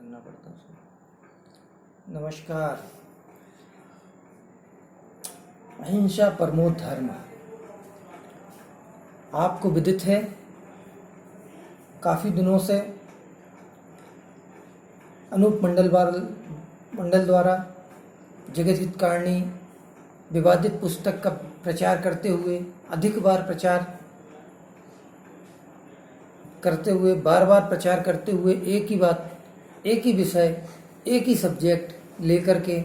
करना पड़ता है। नमस्कार। अहिंसा परमो धर्म आपको विदित है, काफ़ी दिनों से अनूप मंडल द्वारा जगत हितकारिणी विवादित पुस्तक का प्रचार करते हुए, अधिक बार प्रचार करते हुए, बार बार प्रचार करते हुए एक ही बात, एक ही विषय, एक ही सब्जेक्ट लेकर के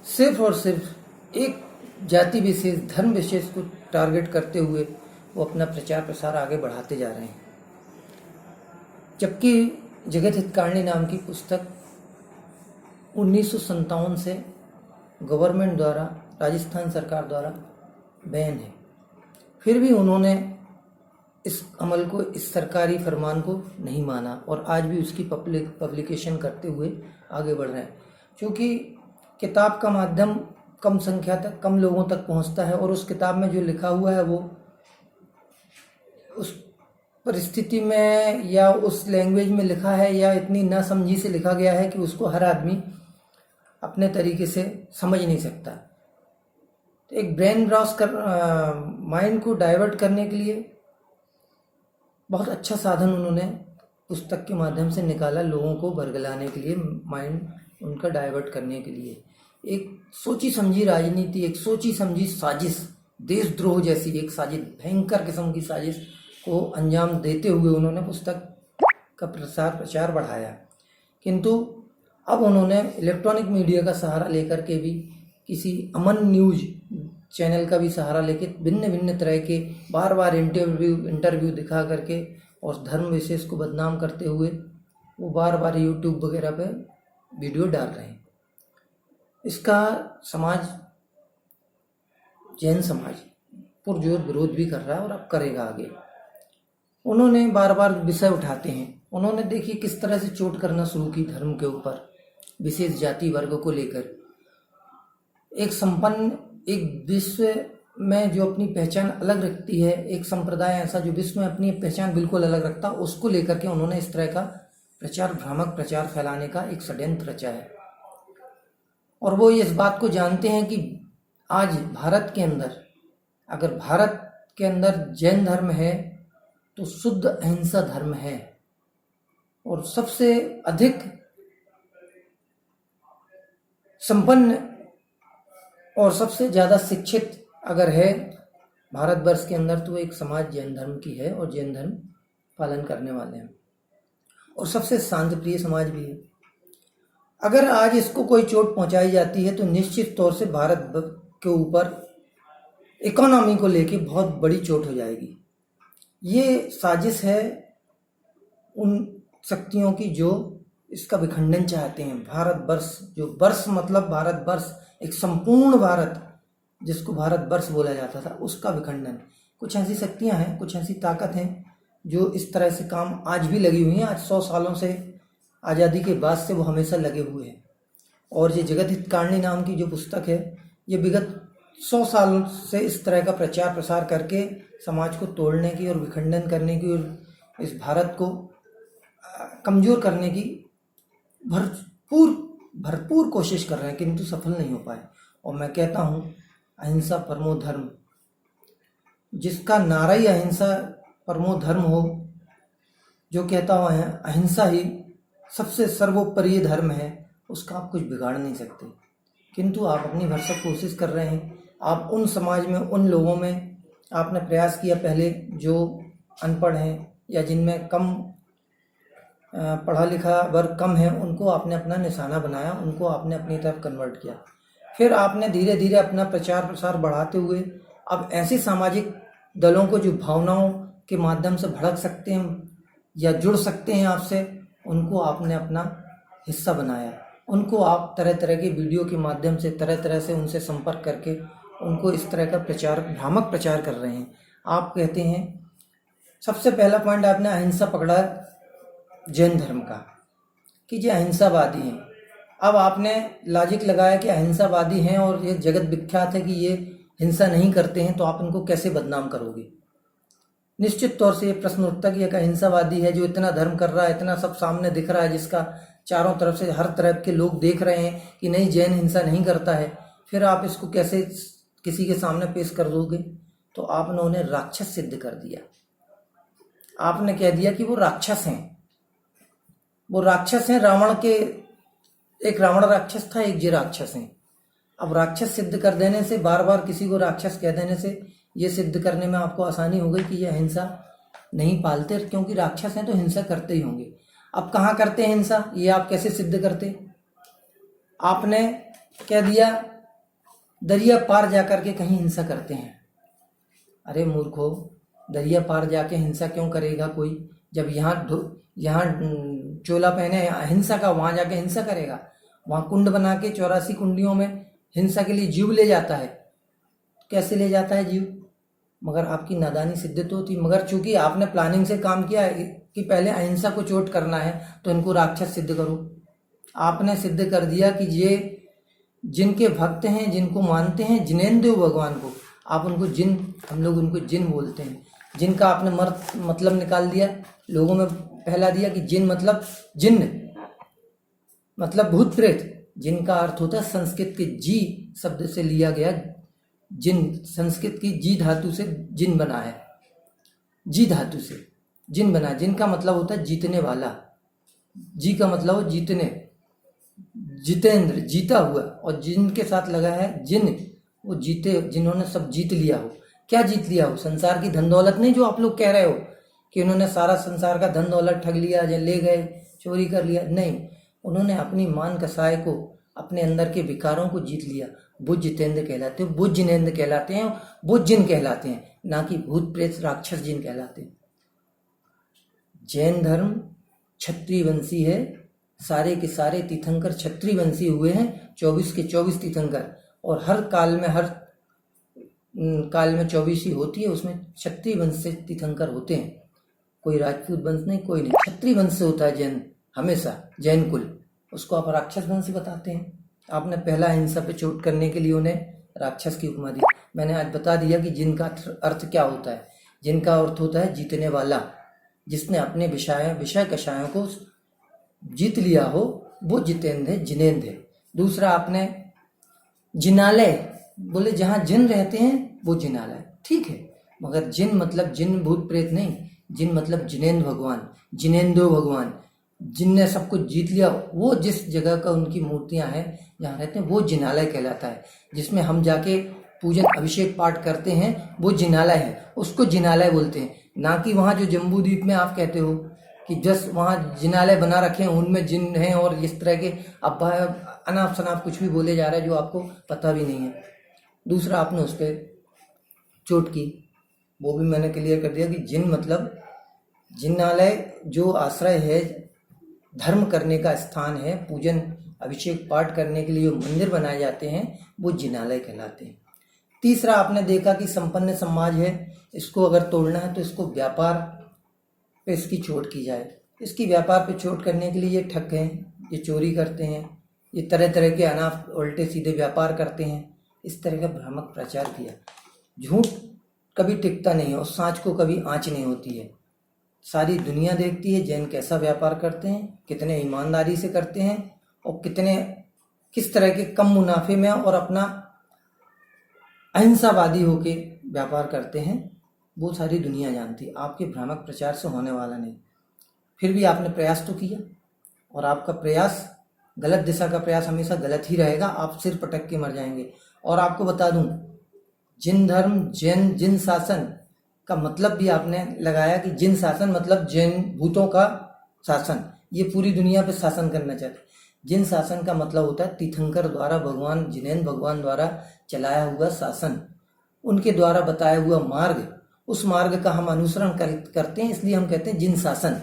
सिर्फ और सिर्फ एक जाति विशेष, धर्म विशेष को टारगेट करते हुए वो अपना प्रचार प्रसार आगे बढ़ाते जा रहे हैं। जबकि जगत हितकारिणी नाम की पुस्तक 1957 से गवर्नमेंट द्वारा, राजस्थान सरकार द्वारा बैन है, फिर भी उन्होंने इस अमल को, इस सरकारी फरमान को नहीं माना और आज भी उसकी पब्लिकेशन करते हुए आगे बढ़ रहे हैं। क्योंकि किताब का माध्यम कम संख्या तक, कम लोगों तक पहुंचता है और उस किताब में जो लिखा हुआ है वो उस परिस्थिति में या उस लैंग्वेज में लिखा है या इतनी नासमझी से लिखा गया है कि उसको हर आदमी अपने तरीके से समझ नहीं सकता। तो एक ब्रेन ब्राउज कर, माइंड को डाइवर्ट करने के लिए बहुत अच्छा साधन उन्होंने पुस्तक के माध्यम से निकाला, लोगों को बरगलाने के लिए, माइंड उनका डाइवर्ट करने के लिए। एक सोची समझी राजनीति, एक सोची समझी साजिश, देशद्रोह जैसी एक साजिश, भयंकर किस्म की साजिश को अंजाम देते हुए उन्होंने पुस्तक का प्रचार बढ़ाया। किंतु अब उन्होंने इलेक्ट्रॉनिक मीडिया का सहारा लेकर के भी, किसी अमन न्यूज चैनल का भी सहारा लेके भिन्न भिन्न तरह के बार बार इंटरव्यू दिखा करके और धर्म विशेष को बदनाम करते हुए वो बार बार यूट्यूब वगैरह पे वीडियो डाल रहे हैं। इसका समाज, जैन समाज पुरजोर विरोध भी कर रहा है और अब करेगा आगे। उन्होंने बार बार विषय उठाते हैं, उन्होंने देखिए किस तरह से चोट करना शुरू की धर्म के ऊपर, विशेष जाति वर्ग को लेकर। एक संपन्न, एक विश्व में जो अपनी पहचान अलग रखती है, एक संप्रदाय ऐसा जो विश्व में अपनी पहचान बिल्कुल अलग रखता, उसको लेकर के उन्होंने इस तरह का प्रचार, भ्रामक प्रचार फैलाने का एक षड्यंत्र रचा है। और वो इस बात को जानते हैं कि आज भारत के अंदर, अगर भारत के अंदर जैन धर्म है तो शुद्ध अहिंसा धर्म है, और सबसे अधिक संपन्न और सबसे ज़्यादा शिक्षित अगर है भारतवर्ष के अंदर तो एक समाज जैन धर्म की है और जैन धर्म पालन करने वाले हैं, और सबसे शांतिप्रिय समाज भी है। अगर आज इसको कोई चोट पहुंचाई जाती है तो निश्चित तौर से भारत के ऊपर इकोनॉमी को लेके बहुत बड़ी चोट हो जाएगी। ये साजिश है उन शक्तियों की जो इसका विखंडन चाहते हैं। भारतवर्ष, जो वर्ष मतलब भारतवर्ष, एक संपूर्ण भारत जिसको भारतवर्ष बोला जाता था, उसका विखंडन। कुछ ऐसी शक्तियां हैं, कुछ ऐसी ताकत हैं जो इस तरह से काम आज भी लगी हुई हैं। आज 100 सालों से, आज़ादी के बाद से वो हमेशा लगे हुए हैं। और ये जगत हितकारिणी नाम की जो पुस्तक है, ये विगत 100 साल से इस तरह का प्रचार प्रसार करके समाज को तोड़ने की और विखंडन करने की और इस भारत को कमज़ोर करने की भरपूर कोशिश कर रहे हैं, किंतु सफल नहीं हो पाए। और मैं कहता हूँ, अहिंसा परमो धर्म, जिसका नारा ही अहिंसा परमो धर्म हो, जो कहता हुआ है अहिंसा ही सबसे सर्वोपरि धर्म है, उसका आप कुछ बिगाड़ नहीं सकते। किंतु आप अपनी भरसक कोशिश कर रहे हैं। आप उन समाज में, उन लोगों में आपने प्रयास किया पहले जो अनपढ़ हैं या जिनमें कम पढ़ा लिखा वर्ग कम है, उनको आपने अपना निशाना बनाया, उनको आपने अपनी तरफ कन्वर्ट किया। फिर आपने धीरे धीरे अपना प्रचार प्रसार बढ़ाते हुए अब ऐसे सामाजिक दलों को जो भावनाओं के माध्यम से भड़क सकते हैं या जुड़ सकते हैं आपसे, उनको आपने अपना हिस्सा बनाया। उनको आप तरह तरह के वीडियो के माध्यम से, तरह तरह से उनसे संपर्क करके उनको इस तरह का प्रचार, भ्रामक प्रचार कर रहे हैं। आप कहते हैं, सबसे पहला पॉइंट आपने अहिंसा पकड़ा जैन धर्म का कि ये अहिंसावादी हैं। अब आपने लॉजिक लगाया कि अहिंसावादी हैं और ये जगत विख्यात है कि ये हिंसा नहीं करते हैं, तो आप इनको कैसे बदनाम करोगे। निश्चित तौर से ये प्रश्न उठता कि एक अहिंसावादी है जो इतना धर्म कर रहा है, इतना सब सामने दिख रहा है, जिसका चारों तरफ से हर तरफ के लोग देख रहे हैं कि नहीं, जैन हिंसा नहीं करता है, फिर आप इसको कैसे किसी के सामने पेश कर दोगे? तो आपने उन्हें राक्षस सिद्ध कर दिया। आपने कह दिया कि वो राक्षस हैं, वो राक्षस हैं। रावण के, एक रावण राक्षस था, एक जी राक्षस हैं। अब राक्षस सिद्ध कर देने से, बार बार किसी को राक्षस कह देने से ये सिद्ध करने में आपको आसानी हो गई कि ये हिंसा नहीं पालते, क्योंकि राक्षस हैं तो हिंसा करते ही होंगे। अब कहाँ करते हैं हिंसा, ये आप कैसे सिद्ध करते? आपने कह दिया दरिया पार जाकर के कहीं हिंसा करते हैं। अरे मूर्खो, दरिया पार जाके हिंसा क्यों करेगा कोई? जब यहाँ चोला पहने हिंसा का, वहां जाके हिंसा करेगा? वहां कुंड बना के 84 कुंडियों में हिंसा के लिए जीव ले जाता है। कैसे ले जाता है जीव? मगर आपकी नादानी सिद्ध तो थी। मगर चूंकि आपने प्लानिंग से काम किया कि पहले अहिंसा को चोट करना है तो इनको राक्षस सिद्ध करो, आपने सिद्ध कर दिया कि ये जिनके भक्त हैं, जिनको मानते हैं, जिनेंद्र भगवान को, आप उनको जिन, हम लोग उनको जिन बोलते हैं, जिनका आपने मतलब निकाल दिया, लोगों में फैला दिया कि जिन मतलब जिन्न, मतलब भूत प्रेत, जिनका अर्थ होता है संस्कृत के जी शब्द से लिया गया जिन, संस्कृत की जी धातु से जिन बना है, जी धातु से जिन बना। जिन का मतलब होता है जीतने वाला, जी का मतलब हो जीतने, जितेंद्र, जीता हुआ, और जिनके साथ लगा है जिन, वो जीते, जिन्होंने सब जीत लिया हो। क्या जीत लिया हो? संसार की धन दौलत नहीं, जो आप लोग कह रहे हो कि उन्होंने सारा संसार का धन दौलत ठग लिया, या ले गए, चोरी कर लिया। नहीं, उन्होंने अपनी मान कसाय को, अपने अंदर के विकारों को जीत लिया। बुद्ध जितेंद्र कहलाते हैं, बुद्ध जिनेंद्र कहलाते हैं, बुद्ध जिन कहलाते हैं, ना कि भूत प्रेत राक्षस जिन कहलाते हैं। जैन धर्म क्षत्रिय वंशी है, सारे के सारे तीर्थंकर क्षत्रिय वंशी हुए हैं, 24 के 24 तीर्थंकर, और हर काल में 24 ही होती है, उसमें क्षत्रिय वंश से तीर्थंकर होते हैं। कोई राजपूत वंश नहीं, कोई नहीं, क्षत्रिय वंश से होता है जैन, हमेशा जैन कुल। उसको आप राक्षस वंश बताते हैं। आपने पहला हिंसा पे चोट करने के लिए उन्हें राक्षस की उपमा दी। मैंने आज बता दिया कि जिन का अर्थ क्या होता है। जिन का अर्थ होता है जीतने वाला, जिसने अपने विषय कषायों को जीत लिया हो, वो जितेंद्र है, जिनेंद्र है। दूसरा आपने जिनालय बोले, जहाँ जिन रहते हैं वो जिनालय, ठीक है, मगर जिन मतलब जिन भूत प्रेत नहीं, जिन मतलब जिनेंद्र भगवान, जिनेंद्र भगवान, जिनने सब कुछ जीत लिया, वो जिस जगह का उनकी मूर्तियां हैं जहाँ रहते हैं, वो जिनालय कहलाता है। जिसमें हम जाके पूजन अभिषेक पाठ करते हैं, वो जिनालय है, उसको जिनालय बोलते हैं। ना कि वहाँ जो जम्बू द्वीप में आप कहते हो कि जस्ट वहाँ जिनालय बना रखे हैं, उनमें जिन हैं, और इस तरह के अब अनाप शनाप कुछ भी बोले जा रहा है जो आपको पता भी नहीं है। दूसरा आपने उस पर चोट की, वो भी मैंने क्लियर कर दिया कि जिन मतलब जिनालय जो आश्रय है, धर्म करने का स्थान है, पूजन अभिषेक पाठ करने के लिए जो मंदिर बनाए जाते हैं, वो जिनालय कहलाते हैं। तीसरा आपने देखा कि संपन्न समाज है, इसको अगर तोड़ना है तो इसको व्यापार पे इसकी चोट की जाए। इसकी व्यापार पे चोट करने के लिए ये ठग हैं, ये चोरी करते हैं, ये तरह तरह के अनाप उल्टे सीधे व्यापार करते हैं। इस तरह का भ्रामक प्रचार किया। झूठ कभी टिकता नहीं है और सांच को कभी आँच नहीं होती है। सारी दुनिया देखती है जैन कैसा व्यापार करते हैं, कितने ईमानदारी से करते हैं, और किस तरह के कम मुनाफे में और अपना अहिंसावादी होके व्यापार करते हैं, वो सारी दुनिया जानती है। आपके भ्रामक प्रचार से होने वाला नहीं। फिर भी आपने प्रयास तो किया, और आपका प्रयास, गलत दिशा का प्रयास हमेशा गलत ही रहेगा, आप सिर पटक के मर जाएंगे। और आपको बता दूं, जिन धर्म जिन शासन का मतलब भी आपने लगाया कि जिन शासन मतलब जैन भूतों का शासन, ये पूरी दुनिया पे शासन करना चाहते हैं। जिन शासन का मतलब होता है तीर्थंकर द्वारा, भगवान जिनेंद्र भगवान द्वारा चलाया हुआ शासन, उनके द्वारा बताया हुआ मार्ग, उस मार्ग का हम अनुसरण करते हैं, इसलिए हम कहते हैं जिन शासन।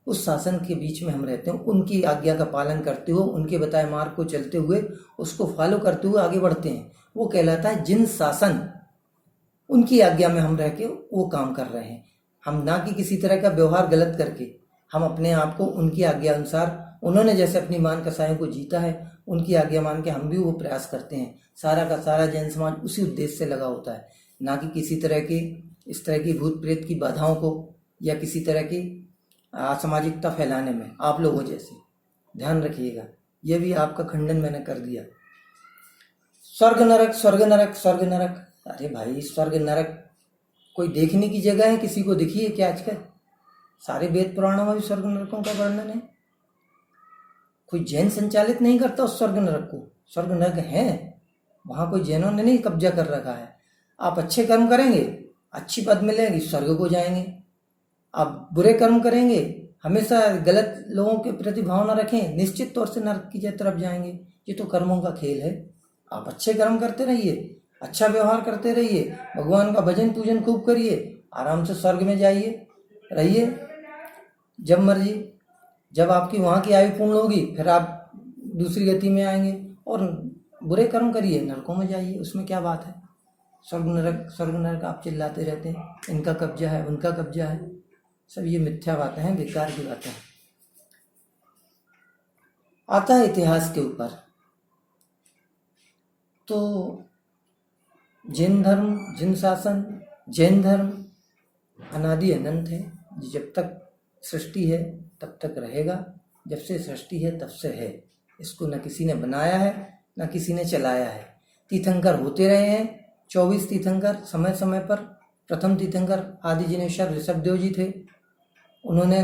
उस शासन के बीच में हम रहते हैं, उनकी आज्ञा का पालन करते हुए, उनके बताए मार्ग को चलते हुए, उसको फॉलो करते हुए आगे बढ़ते हैं, वो कहलाता है जिन शासन। उनकी आज्ञा में हम रह के वो काम कर रहे हैं। हम ना कि किसी तरह का व्यवहार गलत करके, हम अपने आप को उनकी आज्ञा अनुसार, उन्होंने जैसे अपनी मान कसायों को जीता है, उनकी आज्ञा मान के हम भी वो प्रयास करते हैं। सारा का सारा जैन समाज उसी उद्देश्य से लगा होता है, ना कि किसी तरह के इस तरह की भूत प्रेत की बाधाओं को या किसी तरह की असामाजिकता फैलाने में, आप लोगों जैसे। ध्यान रखिएगा, यह भी आपका खंडन मैंने कर दिया। स्वर्ग नरक, स्वर्ग नरक, स्वर्ग नरक, अरे भाई स्वर्ग नरक कोई देखने की जगह है? किसी को दिखी है क्या आजकल? सारे वेद पुराणों में भी स्वर्ग नरकों का वर्णन है। कोई जैन संचालित नहीं करता उस स्वर्ग नरक को। स्वर्ग नरक है, वहां कोई जैनों ने नहीं कब्जा कर रखा है। आप अच्छे कर्म करेंगे, अच्छी पद मिलेगी, स्वर्ग को जाएंगे। आप बुरे कर्म करेंगे, हमेशा गलत लोगों के प्रति भावना रखें, निश्चित तौर से नरक की तरफ जाएंगे। ये तो कर्मों का खेल है। आप अच्छे कर्म करते रहिए, अच्छा व्यवहार करते रहिए, भगवान का भजन पूजन खूब करिए, आराम से स्वर्ग में जाइए, रहिए जब मर्जी। जब आपकी वहाँ की आयु पूर्ण होगी फिर आप दूसरी गति में आएंगे। और बुरे कर्म करिए, नरकों में जाइए, उसमें क्या बात है? स्वर्ग नरक आप चिल्लाते रहते हैं, इनका कब्जा है, उनका कब्जा है। सब ये मिथ्या बातें हैं, बेकार की बातें हैं। आता है इतिहास के ऊपर, तो जैन धर्म, जिन शासन, जैन धर्म अनादि अनंत है। जब तक सृष्टि है तब तक रहेगा, जब से सृष्टि है तब से है। इसको न किसी ने बनाया है न किसी ने चलाया है। तीर्थंकर होते रहे हैं, 24 तीर्थंकर समय समय पर। प्रथम तीर्थंकर आदि जिनेश्वर ऋषभदेव जी थे, उन्होंने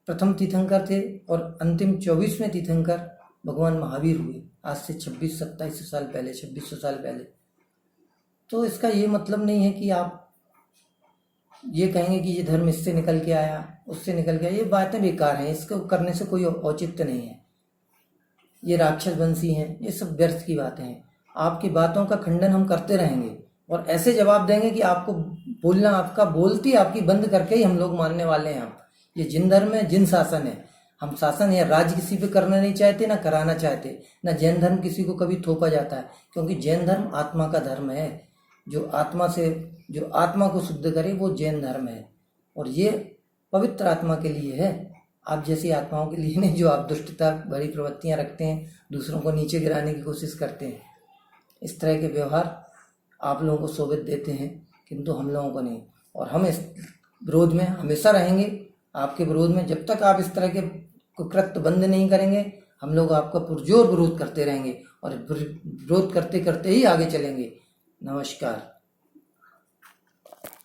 प्रथम तीर्थंकर थे। और अंतिम 24वें तीर्थंकर भगवान महावीर हुए, आज से 2600-2700 साल पहले, 2600 साल पहले। तो इसका ये मतलब नहीं है कि आप ये कहेंगे कि ये धर्म इससे निकल के आया, उससे निकल के आया। ये बातें बेकार हैं, इसको करने से कोई औचित्य नहीं है। ये राक्षस वंशी हैं, ये सब व्यर्थ की बातें हैं। आपकी बातों का खंडन हम करते रहेंगे और ऐसे जवाब देंगे कि आपको बोलना, आपका बोलती आपकी बंद करके ही हम लोग मानने वाले हैं। हम ये जिन धर्म है, जिन शासन है। हम शासन या राज किसी पे करना नहीं चाहते, ना कराना चाहते। ना जैन धर्म किसी को कभी थोपा जाता है, क्योंकि जैन धर्म आत्मा का धर्म है। जो आत्मा को शुद्ध करे वो जैन धर्म है। और ये पवित्र आत्मा के लिए है, आप जैसी आत्माओं के लिए नहीं, जो आप दुष्टता भरी प्रवृत्तियां रखते हैं, दूसरों को नीचे गिराने की कोशिश करते हैं। इस तरह के व्यवहार आप लोगों को शोभित देते हैं, किंतु हम लोगों को नहीं। और हम इस विरोध में हमेशा रहेंगे, आपके विरोध में। जब तक आप इस तरह के कुकृत्य बंद नहीं करेंगे, हम लोग आपका पुरजोर विरोध करते रहेंगे और विरोध करते करते ही आगे चलेंगे। नमस्कार।